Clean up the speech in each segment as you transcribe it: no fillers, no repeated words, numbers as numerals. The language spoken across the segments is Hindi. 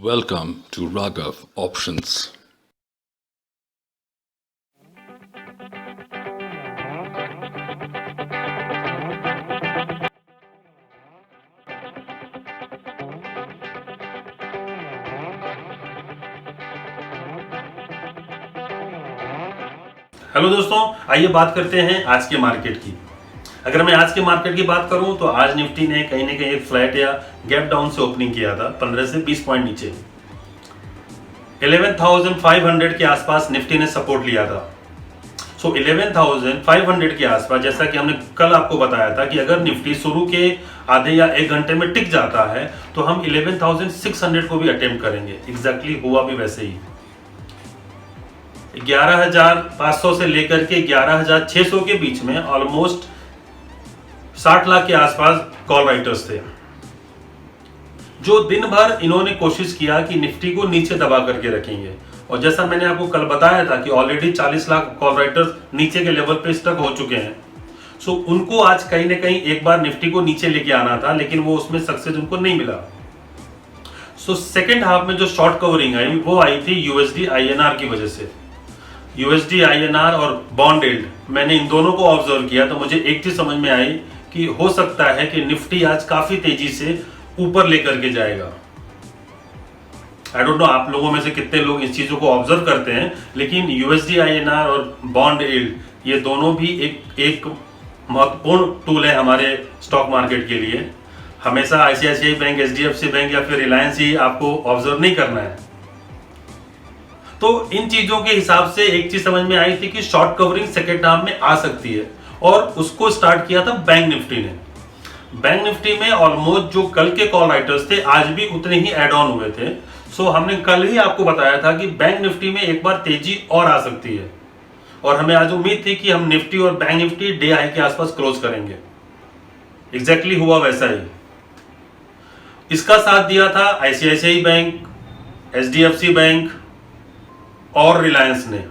Welcome to Raghav Options. Hello दोस्तों, आइए बात करते हैं आज के मार्केट की। अगर मैं आज के मार्केट की बात करूं तो आज निफ्टी ने कहीं ना कहीं एक फ्लैट या गैप डाउन से ओपनिंग किया था 15 से 20 पॉइंट नीचे। 11,500 के आसपास निफ्टी ने सपोर्ट लिया था। 11,500 के आसपास, जैसा कि हमने कल आपको बताया था कि अगर निफ्टी शुरू के आधे या एक घंटे में टिक जाता है तो हम 11,600 को भी अटेम्प्ट करेंगे। एग्जैक्टली हुआ भी वैसे ही। 11,500 से लेकर के 11,600 के बीच में ऑलमोस्ट 60 लाख के आसपास कॉल राइटर्स थे, जो दिन भर इन्होंने कोशिश किया कि निफ्टी को नीचे दबा करके रखेंगे। और जैसा मैंने आपको कल बताया था कि ऑलरेडी 40 लाख कॉल राइटर्स नीचे के लेवल पे स्टक हो चुके हैं। उनको आज कहीं ना कहीं एक बार निफ्टी को नीचे लेके आना था, लेकिन वो उसमें सक्सेस उनको नहीं मिला। सेकेंड हाफ में जो शॉर्ट कवरिंग आई वो आई थी यूएसडी आईएनआर की वजह से। यूएसडी आईएनआर और बॉन्ड यील्ड, मैंने इन दोनों को ऑब्जर्व किया तो मुझे एक चीज समझ में आई कि हो सकता है कि निफ्टी आज काफी तेजी से ऊपर लेकर के जाएगा। आई डोंट नो आप लोगों में से कितने लोग इस चीजों को ऑब्जर्व करते हैं, लेकिन यूएसडी आईएनआर और बॉन्ड यील्ड ये दोनों भी एक महत्वपूर्ण टूल है हमारे स्टॉक मार्केट के लिए। हमेशा आईसीआईसीआई बैंक, एचडीएफसी बैंक या फिर रिलायंस ही आपको ऑब्जर्व नहीं करना है। तो इन चीजों के हिसाब से एक चीज समझ में आई थी कि शॉर्ट कवरिंग सेकेंड हाफ में आ सकती है, और उसको स्टार्ट किया था बैंक निफ्टी ने। बैंक निफ्टी में ऑलमोस्ट जो कल के कॉल राइटर्स थे आज भी उतने ही एड ऑन हुए थे। हमने कल ही आपको बताया था कि बैंक निफ्टी में एक बार तेजी और आ सकती है, और हमें आज उम्मीद थी कि हम निफ्टी और बैंक निफ्टी डे हाई के आसपास क्लोज करेंगे। एग्जैक्टली हुआ वैसा ही। इसका साथ दिया था आईसीआईसीआई बैंक, एचडीएफसी बैंक और रिलायंस ने।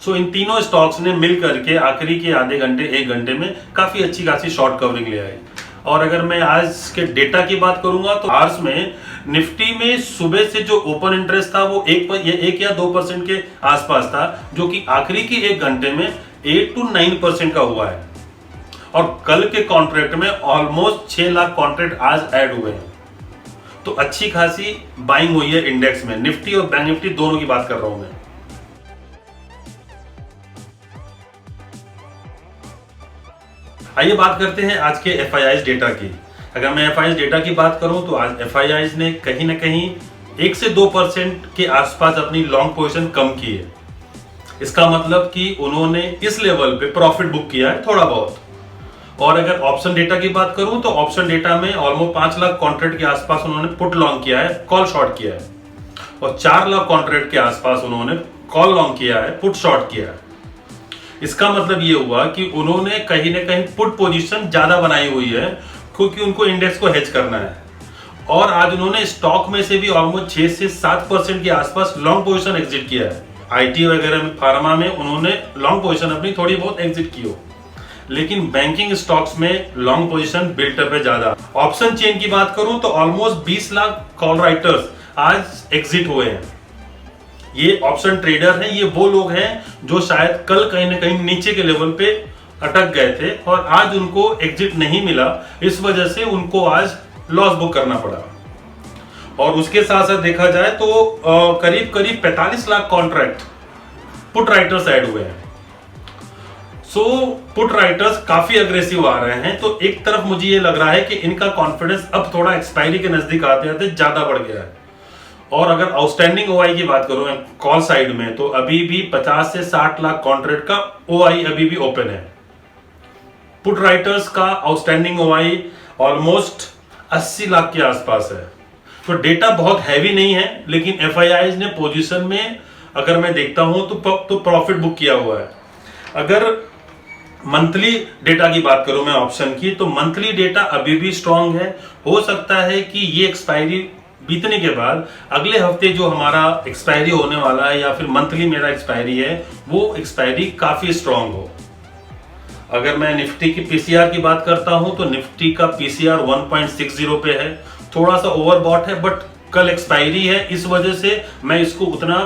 इन तीनों स्टॉक्स ने मिल करके आखिरी के आधे घंटे एक घंटे में काफी अच्छी खासी शॉर्ट कवरिंग ले आए। और अगर मैं आज के डेटा की बात करूंगा तो आर्स में निफ्टी में सुबह से जो ओपन इंटरेस्ट था वो 1 या 2% के आसपास था, जो कि आखिरी के एक घंटे में 8 to 9% का हुआ है। और कल के कॉन्ट्रैक्ट में ऑलमोस्ट 6 लाख कॉन्ट्रैक्ट आज ऐड हुए हैं। तो अच्छी खासी बाइंग हुई है इंडेक्स में, निफ्टी और बैंक निफ्टी दोनों की बात कर रहा हूं मैं। आइए बात करते हैं आज के एफआईआईज डेटा की। अगर मैं एफआईआईज डेटा की बात करूं तो आज एफआईआईज ने कहीं ना कहीं 1 से 2% के आसपास अपनी लॉन्ग पोजीशन कम की है। इसका मतलब कि उन्होंने इस लेवल पे प्रॉफिट बुक किया है थोड़ा बहुत। और अगर ऑप्शन डेटा की बात करूं तो ऑप्शन डेटा में ऑलमोस्ट 5 लाख कॉन्ट्रैक्ट के आसपास उन्होंने पुट लॉन्ग किया है, कॉल शॉर्ट किया है, और 4 लाख कॉन्ट्रैक्ट के आसपास उन्होंने कॉल लॉन्ग किया है, पुट शॉर्ट किया है। इसका मतलब ये हुआ कि उन्होंने कहीं ना कहीं पुट पोजीशन ज्यादा बनाई हुई है, क्योंकि उनको इंडेक्स को हेज करना है। और आज उन्होंने स्टॉक में से भी ऑलमोस्ट 6 से 7% के आसपास लॉन्ग पोजीशन एग्जिट किया है। आईटी वगैरह में, फार्मा में उन्होंने लॉन्ग पोजीशन अपनी थोड़ी बहुत एग्जिट की हो, लेकिन बैंकिंग स्टॉक्स में लॉन्ग पोजीशन बिल्टअप है ज्यादा। ऑप्शन चेन की बात करूं तो ऑलमोस्ट 20 लाख कॉल राइटर्स आज एग्जिट हुए हैं। ये ऑप्शन ट्रेडर हैं, ये वो लोग हैं जो शायद कल कहीं ना कहीं नीचे के लेवल पे अटक गए थे और आज उनको एग्जिट नहीं मिला, इस वजह से उनको आज लॉस बुक करना पड़ा। और उसके साथ साथ देखा जाए तो करीब 45 lakh contract put writers add हुए हैं। पुट राइटर्स काफी अग्रेसिव आ रहे हैं। तो एक तरफ मुझे ये लग रहा है कि इनका कॉन्फिडेंस अब थोड़ा एक्सपायरी के नजदीक आते आते ज्यादा बढ़ गया है। और अगर आउटस्टैंडिंग ओआई की बात करूं कॉल साइड में, तो अभी भी 50 से 60 लाख कॉन्ट्रैक्ट का ओआई अभी भी ओपन है। पुट राइटर्स का आउटस्टैंडिंग ओआई ऑलमोस्ट 80 लाख के आसपास है। तो डेटा बहुत हैवी नहीं है, लेकिन एफआईआईज ने पोजीशन में अगर मैं देखता हूं तो प्रॉफिट बुक किया हुआ है। अगर मंथली डेटा की बात करूं मैं ऑप्शन की, तो मंथली डेटा अभी भी स्ट्रांग है। हो सकता है कि ये एक्सपायरी बीतने के बाद अगले हफ्ते जो हमारा एक्सपायरी होने वाला है, या फिर मंथली मेरा एक्सपायरी है, वो एक्सपायरी काफी स्ट्रांग हो। अगर मैं निफ्टी की पीसीआर की बात करता हूं तो निफ्टी का पीसीआर 1.60 पे है। थोड़ा सा ओवरबॉट है, बट कल एक्सपायरी है, इस वजह से मैं इसको उतना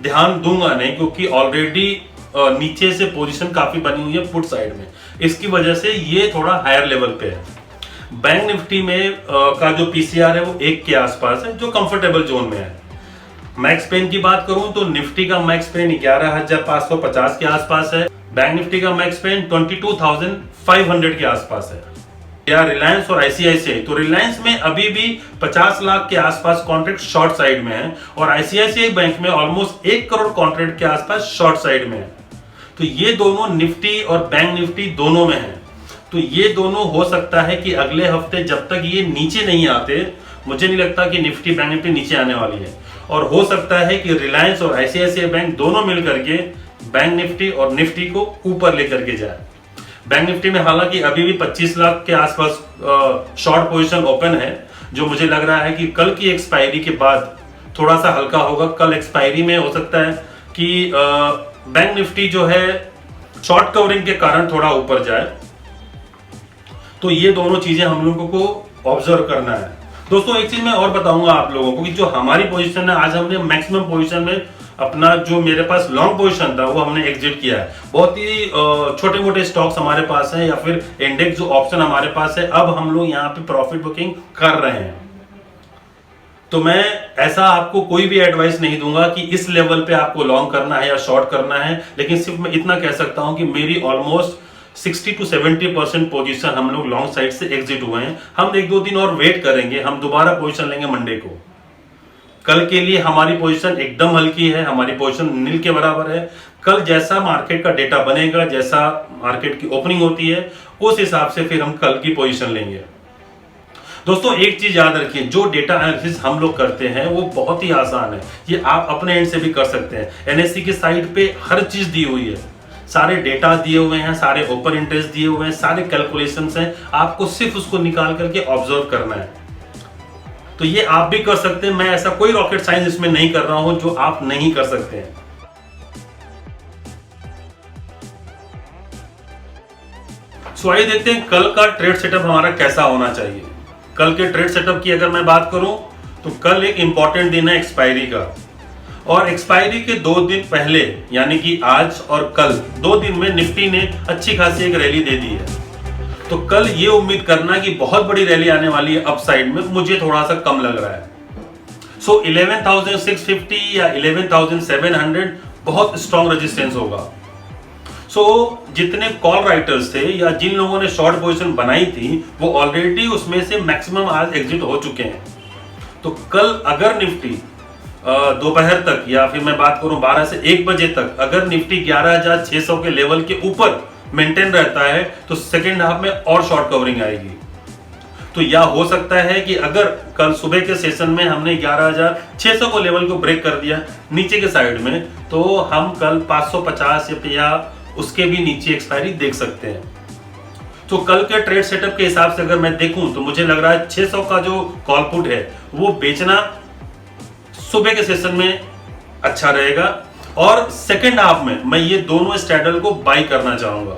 ध्यान दूंगा नहीं, क्योंकि ऑलरेडी नीचे से पोजीशन काफी बनी हुई है पुट साइड में, इसकी वजह से ये थोड़ा हायर लेवल पे है। बैंक निफ्टी में का जो पीसीआर है वो 1 के आसपास है, जो कंफर्टेबल जोन में है। मैक्स पेन की बात करूं तो निफ्टी का मैक्स पेन 11,550 के आसपास है, बैंक निफ्टी का मैक्स पेन 22,500 के आसपास है। या रिलायंस और आईसीआईसीआई, तो रिलायंस में अभी भी 50 लाख के आसपास कॉन्ट्रैक्ट शॉर्ट साइड में है, और आईसीआईसीआई बैंक में ऑलमोस्ट 1 करोड़ कॉन्ट्रैक्ट के आसपास शॉर्ट साइड में है। तो ये दोनों निफ्टी और बैंक निफ्टी दोनों में है। तो ये दोनों हो सकता है कि अगले हफ्ते जब तक ये नीचे नहीं आते, मुझे नहीं लगता कि निफ्टी बैंक निफ्टी नीचे आने वाली है, और हो सकता है कि रिलायंस और आईसीआईसीआई बैंक दोनों मिलकर के बैंक निफ्टी और निफ्टी को ऊपर लेकर के जाए। बैंक निफ्टी में हालांकि अभी भी 25 लाख के आसपास शॉर्ट पोजीशन ओपन है, जो मुझे लग रहा है कि कल की एक्सपायरी के बाद थोड़ा सा हल्का होगा। कल एक्सपायरी में हो सकता है कि बैंक निफ्टी जो है शॉर्ट कवरिंग के कारण थोड़ा ऊपर जाए। तो ये दोनों चीजें हम लोगों को ऑब्जर्व करना है। दोस्तों एक चीज मैं और बताऊंगा आप लोगों को कि जो हमारी पोजीशन है, आज हमने मैक्सिमम पोजीशन में अपना जो मेरे पास लॉन्ग पोजीशन था वो हमने एग्जिट किया है। बहुत ही छोटे मोटे स्टॉक्स हमारे पास हैं, या फिर इंडेक्स जो ऑप्शन हमारे पास है, अब हम लोग यहाँ पे प्रॉफिट बुकिंग कर रहे हैं। तो मैं ऐसा आपको कोई भी एडवाइस नहीं दूंगा कि इस लेवल पे आपको लॉन्ग करना है या शॉर्ट करना है, लेकिन सिर्फ मैं इतना कह सकता हूं कि मेरी ऑलमोस्ट 60 to 70% पोजीशन हम लोग लॉन्ग साइड से एग्जिट हुए हैं। हम 1-2 दिन और वेट करेंगे, हम दोबारा पोजीशन लेंगे मंडे को। कल के लिए हमारी पोजीशन एकदम हल्की है, हमारी पोजीशन नील के बराबर है। कल जैसा मार्केट का डेटा बनेगा, जैसा मार्केट की ओपनिंग होती है, उस हिसाब से फिर हम कल की पोजीशन लेंगे। दोस्तों एक चीज याद रखिए, जो डेटा एनालिसिस हम लोग करते हैं वो बहुत ही आसान है, ये आप अपने एंड से भी कर सकते हैं। एनएससी की साइट पे हर चीज दी हुई है, सारे डेटा दिए हुए हैं, सारे ओपन इंटरेस्ट दिए हुए हैं, सारे कैलकुलेशंस हैं, आपको सिर्फ उसको निकाल करके ऑब्जर्व करना है। तो ये आप भी कर सकते हैं, मैं ऐसा कोई रॉकेट साइंस इसमें नहीं कर रहा हूं जो आप नहीं कर सकते हैं। सो आइए देखते हैं कल का ट्रेड सेटअप हमारा कैसा होना चाहिए। कल के ट्रेड सेटअप की अगर मैं बात करूं तो कल एक इंपॉर्टेंट दिन है एक्सपायरी का, और एक्सपायरी के 2 दिन पहले यानी कि आज और कल 2 दिन में निफ्टी ने अच्छी खासी एक रैली दे दी है। तो कल ये उम्मीद करना कि बहुत बड़ी रैली आने वाली है अपसाइड में, मुझे थोड़ा सा कम लग रहा है। सो 11,650 या 11,700 बहुत स्ट्रॉन्ग रेजिस्टेंस होगा। सो जितने कॉल राइटर्स थे या जिन लोगों ने शॉर्ट पोजीशन बनाई थी, वो ऑलरेडी उसमें से मैक्सिमम आज एग्जिट हो चुके हैं। तो कल अगर निफ्टी दोपहर तक या फिर मैं बात करूं 12 से 1 बजे तक अगर निफ्टी 11,600 के लेवल के ऊपर मेंटेन रहता है, तो सेकेंड हाफ में और शॉर्ट कवरिंग आएगी। तो या हो सकता है कि अगर कल सुबह के सेशन में हमने 11,600 को लेवल को ब्रेक कर दिया नीचे के साइड में, तो हम कल 550 या उसके भी नीचे एक्सपायरी देख सकते हैं। तो कल के ट्रेड सेटअप के हिसाब से अगर मैं देखूं तो मुझे लग रहा है 600 का जो कॉल पुट है वो बेचना सुबह के सेशन में अच्छा रहेगा, और सेकेंड हाफ में मैं ये दोनों स्ट्रैडल को बाई करना चाहूंगा।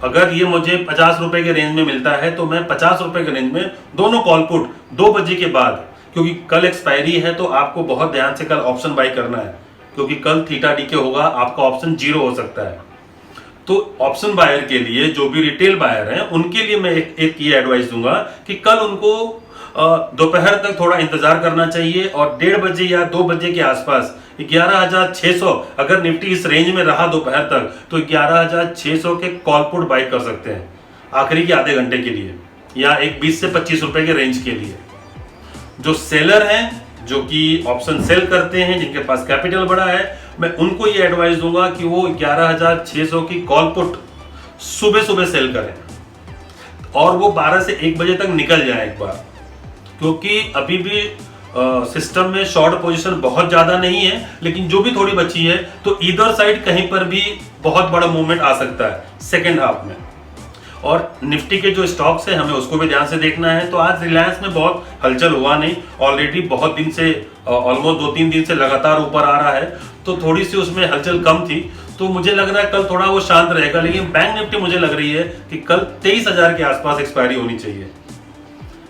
अगर ये मुझे 50 रुपए के रेंज में मिलता है तो मैं 50 रुपए के रेंज में दोनों कॉल पुट 2 बजे के बाद, क्योंकि कल एक्सपायरी है तो आपको बहुत ध्यान से कल ऑप्शन बाई करना है, क्योंकि कल थीटा डी के होगा, आपका ऑप्शन 0 हो सकता है। तो ऑप्शन बायर के लिए जो भी रिटेल बायर हैं उनके लिए मैं एक ये एडवाइस दूंगा कि कल उनको दोपहर तक थोड़ा इंतजार करना चाहिए, और 1:30 बजे या 2 बजे के आसपास 11,600 अगर निफ्टी इस रेंज में रहा दोपहर तक, तो 11,600 के कॉल पुट बाई कर सकते हैं आखिरी के आधे घंटे के लिए, या एक 20 से 25 रुपए के रेंज के लिए। जो सेलर हैं, जो कि ऑप्शन सेल करते हैं, जिनके पास कैपिटल बड़ा है, मैं उनको ये एडवाइस दूंगा कि वो 11,600 की कॉल पुट सुबह सुबह सेल करें, और वो 12 से 1 बजे तक निकल जाए एक बार, क्योंकि अभी भी सिस्टम में शॉर्ट पोजीशन बहुत ज्यादा नहीं है, लेकिन जो भी थोड़ी बची है तो इधर साइड कहीं पर भी बहुत बड़ा मूवमेंट आ सकता है सेकेंड हाफ में। और निफ्टी के जो स्टॉक्स है हमें उसको भी ध्यान से देखना है। तो आज रिलायंस में बहुत हलचल हुआ नहीं, ऑलरेडी बहुत दिन से ऑलमोस्ट 2-3 दिन से लगातार ऊपर आ रहा है, तो थोड़ी सी उसमें हलचल कम थी, तो मुझे लग रहा है कल थोड़ा वो शांत रहेगा। लेकिन बैंक निफ्टी मुझे लग रही है कि कल 23,000 के आसपास एक्सपायरी होनी चाहिए।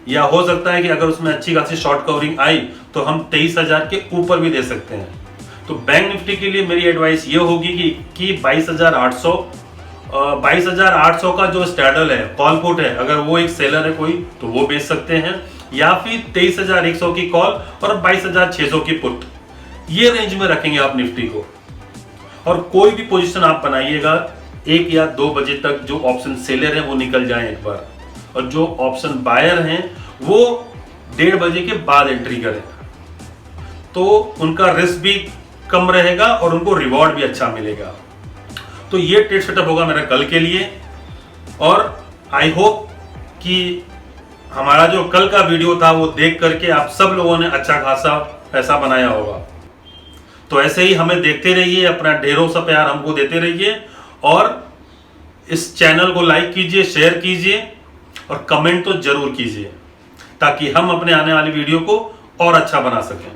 या हो सकता है कि अगर उसमें अच्छी खासी शॉर्ट कवरिंग आई तो हम 23,000 के ऊपर भी दे सकते हैं। तो बैंक निफ्टी के लिए मेरी एडवाइस ये होगी कि 22,800 का जो स्ट्रैडल है, कॉल पुट है, अगर वो एक सेलर है कोई तो वो बेच सकते हैं, या फिर 23,100 की कॉल और 22,600 की पुट, ये रेंज में रखेंगे आप निफ्टी को। और कोई भी पोजीशन आप बनाइएगा 1 या 2 बजे तक, जो ऑप्शन सेलर है वो निकल जाए एक बार, और जो ऑप्शन बायर हैं वो 1:30 बजे के बाद एंट्री करें, तो उनका रिस्क भी कम रहेगा और उनको रिवॉर्ड भी अच्छा मिलेगा। तो ये ट्रेड सेटअप होगा मेरा कल के लिए, और आई होप कि हमारा जो कल का वीडियो था वो देख करके आप सब लोगों ने अच्छा खासा पैसा बनाया होगा। तो ऐसे ही हमें देखते रहिए, अपना ढेरों सा प्यार हमको देते रहिए, और इस चैनल को लाइक कीजिए, शेयर कीजिए और कमेंट तो जरूर कीजिए, ताकि हम अपने आने वाली वीडियो को और अच्छा बना सकें।